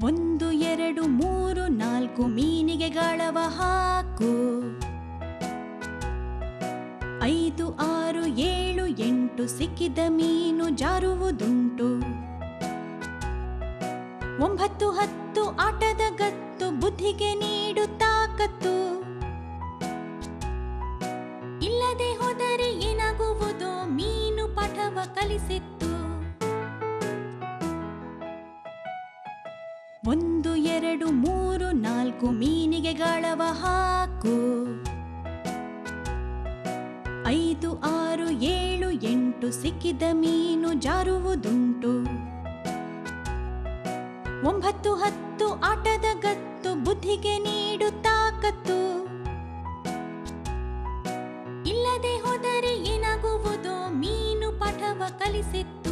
1 2 3 4 ಮೀನಿಗೆ ಗಾಳವ ಹಾಕು. 5 6 7 8 ಸಿಕ್ಕಿದ ಮೀನು ಜಾರುವುದುಂಟು. 9 10 ಆಟದ ಗತ್ತು ಬುದ್ಧಿಗೆ ನೀಡು ತಾಕತ್ತು. ಇಲ್ಲದೆ ಹೋದರೆ ಏನಾಗುವುದೋ ಮೀನು ಪಾಠವ ಕಲಿಸಿತ್ತು. 1 2 3 4 ಮೀನಿಗೆ ಗಾಳವ ಹಾಕು. 5 6 7 8 ಸಿಕ್ಕಿದ ಮೀನು ಜಾರುವುದುಂಟು. 9 10 ಆಟದ ಗತ್ತು ಬುದ್ಧಿಗೆ ನೀಡು ತಾಕತ್ತು. ಇಲ್ಲದೆ ಹೋದರೆ ಏನಾಗುವುದೋ ಮೀನು ಪಾಠವ ಕಲಿಸಿತ್ತು.